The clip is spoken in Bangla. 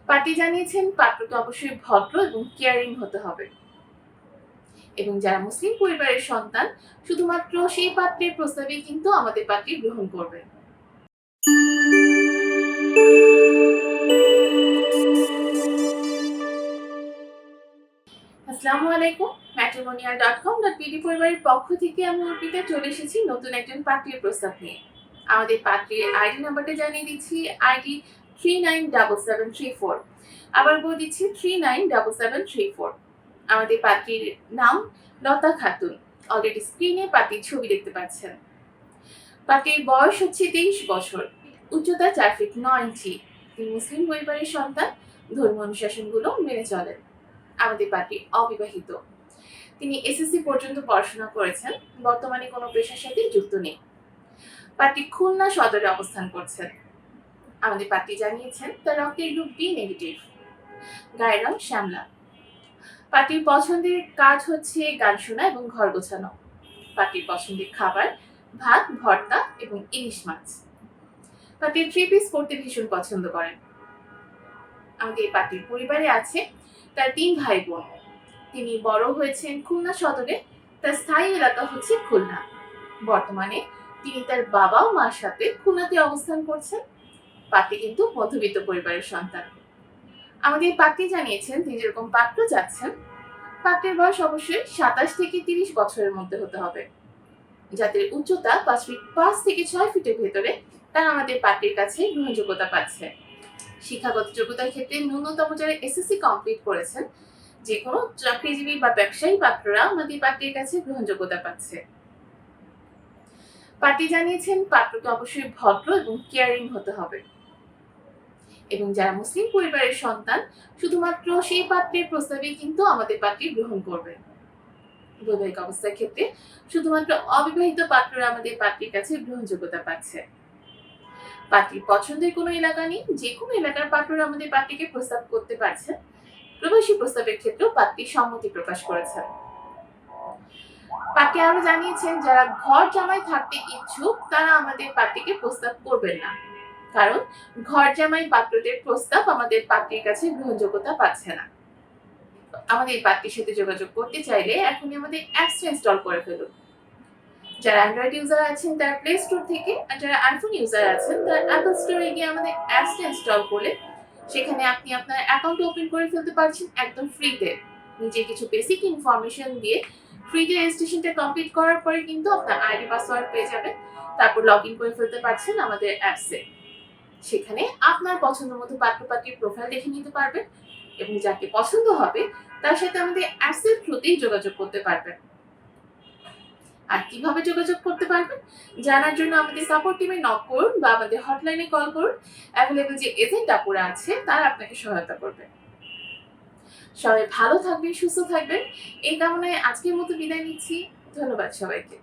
পার্টি জানিয়েছেন পাত্রকে অবশ্যই ভদ্র এবং কেয়ারিং হতে হবে এবং যারা মুসলিম পরিবারের সন্তান শুধুমাত্র সেই পাত্রের প্রস্তাবেই কিন্তু আমাদের পাত্রী গ্রহণ করবে। আসসালামু আলাইকুম। matrimonial.com.pd পরিবারের পক্ষ থেকে আমি অর্পিতা চলে এসেছি নতুন একজন পাত্রীর প্রস্তাব নিয়ে। আমাদের পাত্রীর আইডি নাম্বারটা জানিয়ে দিচ্ছি, আইডি 397734। আবার বলে দিচ্ছি 397734। আমাদের পাত্রীর নাম লতা খাতুন। অলরেডি স্ক্রিনে পাত্রীর ছবি দেখতে পাচ্ছেন। পাত্রীর বয়স হচ্ছে 23 বছর, উচ্চতা 4 ফিট 9 ইঞ্চি। তিনি মুসলিম পরিবারের সন্তান, ধর্মীয় অনুশাসনগুলো মেনে চলেন। আমাদের পাত্রী অবিবাহিত। তিনি এসএসসি পর্যন্ত পড়াশোনা করেছেন, বর্তমানে কোনো পেশার সাথে যুক্ত নেই। পাত্রী খুলনা সদরে অবস্থান করছেন। আমাদের পাত্রী জানিয়েছেন তার রক্তের গ্রুপ বি নেগেটিভ, গায়ের রং শ্যামলা। পাত্রীর পছন্দের কাজ হচ্ছে গান শোনা এবং ঘর গোছানো। পাত্রীর পছন্দের খাবার ভাত, ভর্তা এবং ইলিশ মাছ। পাত্রী থ্রি পিস পরতে ভীষণ পছন্দ করেন। আমাদের পাত্রীর পরিবারে আছে তার 3 ভাই বোন। তিনি বড় হয়েছেন খুলনা সদরে, তার স্থায়ী এলাকা হচ্ছে খুলনা। বর্তমানে তিনি তার বাবা ও মার সাথে খুলনাতে অবস্থান করছেন। পাত্রী কিন্তু মধ্যবিত্ত পরিবারের সন্তান। আমাদের পাত্রী জানিয়েছেন তিনি যেরকম পাত্র চাচ্ছেন, পাত্রের বয়স অবশ্যই 27 থেকে 30 বছরের মধ্যে হতে হবে, যাদের উচ্চতা 5 ফিট 5 থেকে 6 ফিটের ভেতরে, তারা আমাদের পাত্রীর কাছে গ্রহণযোগ্যতা পাচ্ছে। শিক্ষাগত যোগ্যতার ক্ষেত্রে ন্যূনতম যারা এসএসসি কমপ্লিট করেছেন, যে কোনো চাকরিজীবী বা ব্যবসায়ী পাত্ররা আমাদের পাত্রীর কাছে গ্রহণযোগ্যতা পাচ্ছে। পাত্রী জানিয়েছেন পাত্রকে অবশ্যই ভদ্র এবং কেয়ারিং হতে হবে এবং যারা মুসলিম পরিবারের সন্তান শুধুমাত্র সেই পাত্রের প্রস্তাবেই কিন্তু আমাদের পাত্রী গ্রহণ করবে। বৈবাহিক অবস্থার ক্ষেত্রে শুধুমাত্র অবিবাহিত পাত্ররা আমাদের পাত্রীর কাছে গ্রহণযোগ্যতা পাচ্ছে। পাত্রীর পছন্দের কোনো এলাকা নেই, যে কোনো এলাকার পাত্ররা আমাদের পাত্রীকে প্রস্তাব করতে পারছে। প্রবাসী প্রস্তাবের ক্ষেত্রেও পাত্রী সম্মতি প্রকাশ করেছেন। পাত্রী আরো জানিয়েছেন যারা ঘর জামাই থাকতে ইচ্ছুক তারা আমাদের পাত্রীকে প্রস্তাব করবেন না, কারণ ঘর জামাই পাত্রদের প্রস্তাব আমাদের পাত্রীর কাছে গ্রহণযোগ্যতা পাচ্ছে না। আমাদের পাত্রীর সাথে যোগাযোগ করতে চাইলে এখনই আমাদের অ্যাপস ইনস্টল করে ফেলুন। যারা অ্যান্ড্রয়েড ইউজার আছেন তারা প্লে স্টোর থেকে, আর যারা আইফোন ইউজার আছেন তারা অ্যাপল স্টোরে গিয়ে আমাদের অ্যাপসটা ইনস্টল করলে সেখানে আপনি আপনার অ্যাকাউন্ট ওপেন করে ফেলতে পারছেন একদম ফ্রিতে। নিজে কিছু বেসিক ইনফরমেশন দিয়ে ফ্রিতে রেজিস্ট্রেশনটা কমপ্লিট করার পরে কিন্তু আপনার আইডি পাসওয়ার্ড পেয়ে যাবেন। তারপর লগ ইন করে ফেলতে পারছেন আমাদের অ্যাপসে। সেখানে আপনার পছন্দ মতো পাত্র পাত্রীর প্রোফাইল দেখে নিতে পারবেন এবং যাকে পছন্দ হবে তার সাথে আমাদের অ্যাপসের থ্রুতেই যোগাযোগ করতে পারবেন। আর কিভাবে যোগাযোগ করতে পারবেন জানার জন্য আমাদের সাপোর্ট টিমে নক করুন বা আমাদের হটলাইনে কল করুন। অ্যাভেলেবল যে এজেন্ট আপুরা আছে তারা আপনাকে সহায়তা করবে। সবাই ভালো থাকবেন, সুস্থ থাকবেন, এই কামনায় আজকের মতো বিদায় নিচ্ছি। ধন্যবাদ সবাইকে।